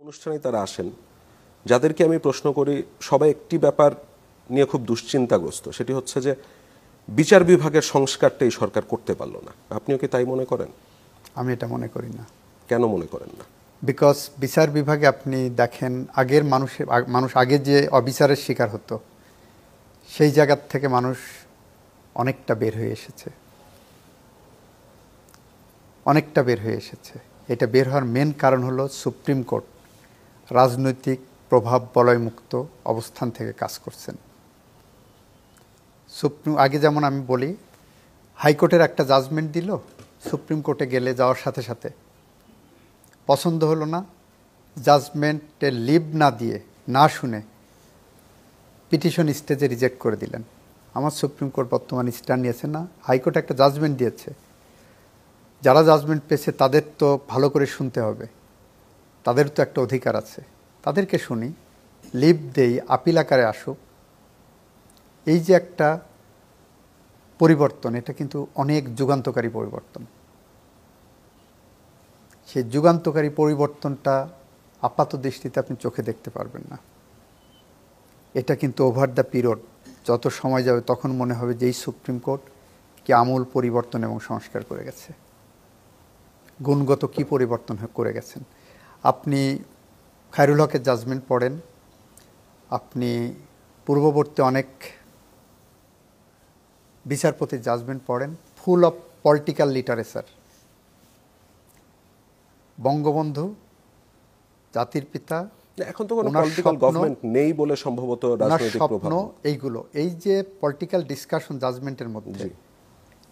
অনুষ্ঠানে তারা আসেন, যাদেরকে আমি প্রশ্ন করি সবাই একটি ব্যাপার নিয়ে খুব দুশ্চিন্তাগ্রস্ত, সেটি হচ্ছে যে বিচার বিভাগের সংস্কারটা এই সরকার করতে পারল না। আপনিও কি তাই মনে করেন? আমি এটা মনে করি না। কেন মনে করেন না? বিকজ বিচার বিভাগে আপনি দেখেন আগের মানুষ আগে যে অবিচারের শিকার হতো সেই জায়গার থেকে মানুষ অনেকটা বের হয়ে এসেছে, এটা বের হওয়ার মেন কারণ হলো সুপ্রিম কোর্ট রাজনৈতিক প্রভাব বলয়মুক্ত অবস্থান থেকে কাজ করছেন। আগে যেমন আমি বলি, হাইকোর্টের একটা জাজমেন্ট দিল, সুপ্রিম কোর্টে গেলে যাওয়ার সাথে সাথে পছন্দ হলো না, জাজমেন্টে লিভ না দিয়ে না শুনে পিটিশন স্টেজে রিজেক্ট করে দিলেন। আমার সুপ্রিম কোর্ট বর্তমান স্ট্যান্ড নিয়েছে না, হাইকোর্ট একটা জাজমেন্ট দিয়েছে, যারা জাজমেন্ট পেয়েছে তাদের তো ভালো করে শুনতে হবে, তাদের তো একটা অধিকার আছে, তাদেরকে শুনি, লিভ দেই, আপিল আকারে আসুক। এই যে একটা পরিবর্তন, এটা কিন্তু অনেক যুগান্তকারী পরিবর্তন। সেই যুগান্তকারী পরিবর্তনটা আপাত দৃষ্টিতে আপনি চোখে দেখতে পারবেন না। এটা কিন্তু ওভার দ্য পিরিয়ড যত সময় যাবে তখন মনে হবে যে এই সুপ্রিম কোর্ট কি আমূল পরিবর্তন এবং সংস্কার করে গেছে, গুণগত কি পরিবর্তন করে গেছেন। আপনি খায়রুল হকের জাজমেন্ট পড়েন, আপনি পূর্ববর্তী অনেক বিচারপতির জাজমেন্ট পড়েন, full of political literature. Bangabandhu জাতির পিতা, এখন তো কোনো পলিটিক্যাল গভর্নমেন্ট নেই বলে সম্ভবত রাজনৈতিক প্রভাব, এইগুলো এই যে পলিটিক্যাল ডিসকাশন জাজমেন্টের মধ্যে,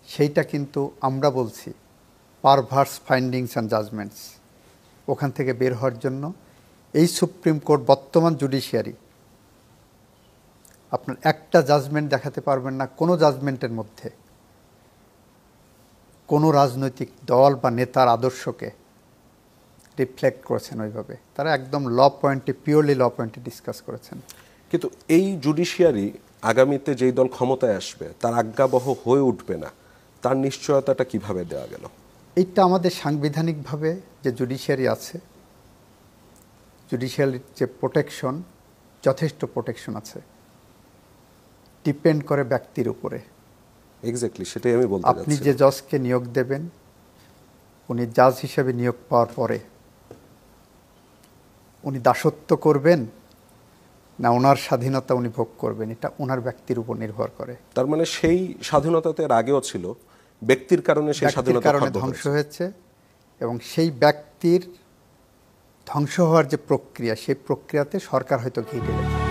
সেইটা কিন্তু আমরা বলছি পারভার্স ফাইন্ডিংস অ্যান্ড জাজমেন্টস। ওখান থেকে বের হওয়ার জন্য এই সুপ্রিম কোর্ট, বর্তমান জুডিশিয়ারি, আপনার একটা জাজমেন্ট দেখাতে পারবেন না কোনো জাজমেন্টের মধ্যে কোনো রাজনৈতিক দল বা নেতার আদর্শকে রিফ্লেক্ট করেছেন ওইভাবে। তারা একদম ল পয়েন্টে, পিওরলি ল পয়েন্টে ডিসকাস করেছেন। কিন্তু এই জুডিশিয়ারি আগামীতে যেই দল ক্ষমতায় আসবে তার আজ্ঞাবহ হয়ে উঠবে না, তার নিশ্চয়তাটা কিভাবে দেওয়া গেল? এইটা আমাদের সাংবিধানিকভাবে যে জুডিশিয়ারি আছে, জুডিশিয়ারির যে প্রোটেকশন, যথেষ্ট প্রোটেকশন আছে, ডিপেন্ড করে ব্যক্তির উপরে। এক্স্যাক্টলি, সেটাই আমি বলতে চাচ্ছি। আপনি যে জজকে নিয়োগ দেবেন, উনি জাজ হিসেবে নিয়োগ পাওয়ার পরে উনি দাসত্ব করবেন না ওনার স্বাধীনতা উনি ভোগ করবেন, এটা ওনার ব্যক্তির উপর নির্ভর করে। তার মানে সেই স্বাধীনতাতে এর আগেও ছিল, ব্যক্তির কারণে সেই স্বাধীনতা ধ্বংস হয়েছে, এবং সেই ব্যক্তির ধ্বংস হওয়ার যে প্রক্রিয়া, সেই প্রক্রিয়াতে সরকার হয়তো ঘি ঢেলে